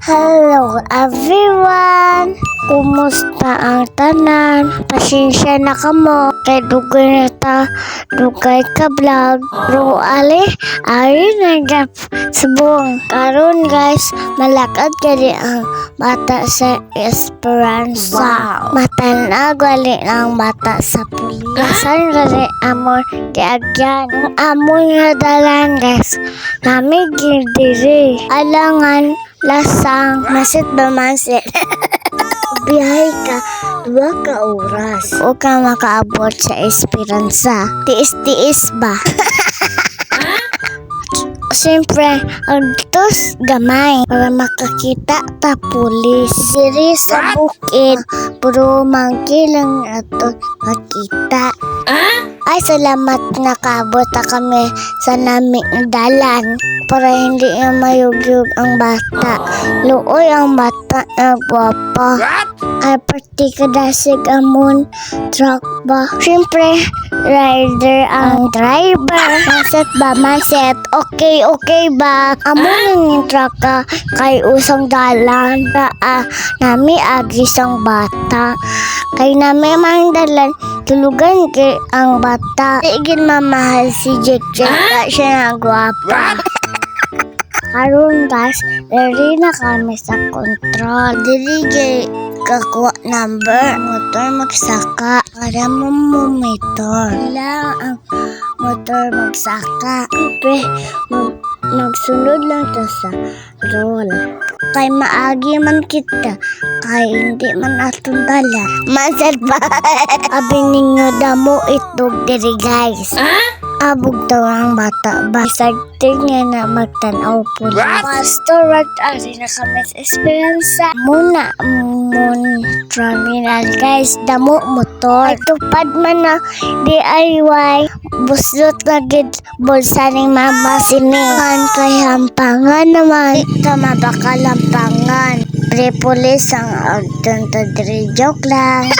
Hello everyone! Kumusta ang tanan? Pasensya na kamo kay dugay na ta dugay ka vlog. Pero ari nagap subong. Karon guys, malakad kadi ang bata sa Esperanza. Wow. Matanag wali ng bata sa pulis. Asan gali amon kiagyan. Ang amon nga dalan guys. Nami diri. Alangan lasang masit ba mansit. Biyahe ka 2 ka oras. O ka makaabot sa Esperanza. Tiis-tiis ba? Siyempre, ang tos gamay para makakita ta pulis. Diri sa bukid, puro mangkilang ato makita. Ay, salamat nakaabot na kami sa naming dalan para hindi na mayugyug ang bata. Luoy ang bata na gwapa. Ay, pati kadasig amon truck ba? Siyempre, rider ang driver. Manset ba? Manset. Okay ba? Amon yung truck ka kay usang dalan. Nami agis ang bata. Kay nami mang dalan tulugan kay ang bata. Igin mamahal si Jack siya na gwapa. Karon guys, diri na kami sa control. Diri kakuha number. Motor magsaka. Para mo motor. Kailangan ang motor magsaka. Siyempre, magsunod lang to sa roll. Kay maagi man kita. Kay hindi man atong dala. Mansad ba? Abi ninyo damo itog diri guys. Abog daw ang bata ba? Isagting niya na magtanaw po. Pastor, ari na kami sa Esperanza. Muna, terminal guys. Damo motor. Tupad man na DIY. Buslot na gid bulsa ni mama siningan. Kay hampangan naman. Tama baka lampangan. Pre-police ang agtanta diri. Joke lang.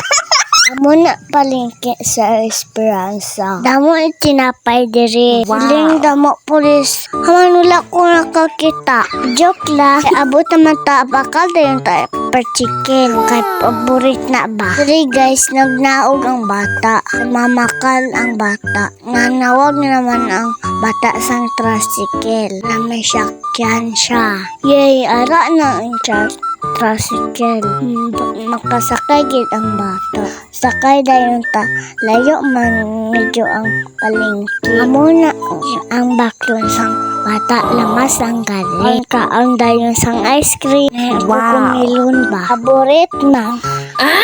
Amo na palengke sa Esperanza. Damo itinapay diri. Wow. Siling damo pulis. Hamanula ko nakakita. Joke lang. Kaya abot naman ta. Bakal dayon ta per chicken. Kay paborit na ba? Diri guys, nagnaog ang bata. Mamakal ang bata. Nanawag naman ang bata sang tricycle. Na may sakyan siya. Yay, ara na ang tricycle. Makasakay gid ang bata. Sakay dayon ta. Layo man medyo ang palengke. Amo na ang baklon sang bata. Lamas ang galing. Kaon dayon sang ice cream. Wow. Milon ba? Paborit na.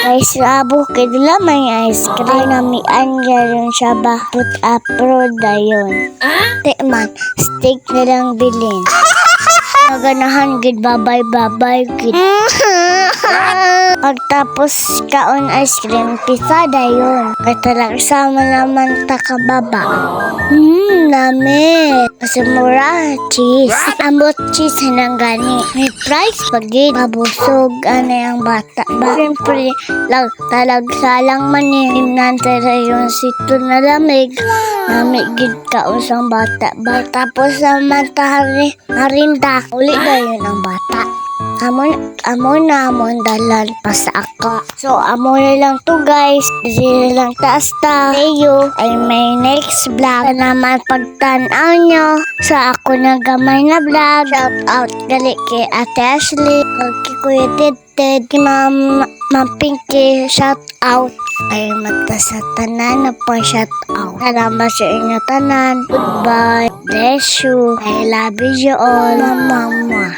Kay sa bukid may ice cream. Ay namian gayon siya ba? Put up road dayon. Tikman. Steak na lang bilin. Naganahan gid babay gid. Pagtapos kaon ice cream, pizza dayon. Kay talaga sama naman ta kababa. Nami. Kasi mura cheese. Ambot cheese nang gani. May price pagid. Mabusog ang bata ba? Siyempre, talagsalang manim. Nantara yung sito na lamig. Lamig gid kausang bata ba? Tapos naman tahari marinda. Uli dayon ang bata. Amon dalan pa sa ako. So, amo na lang to guys. Dili lang taas ta. Tayo ay may next vlog na naman pagtanaw nyo sa ako na gamay na vlog. Shout out gali kay Ate Ashley, kay Kuya Ted, kay Ma'am Pinky, shout out. Ay mata sa tanan na pa shout out. Salamat sa inyo tanan. Goodbye. Bless you. I love you all. Mama.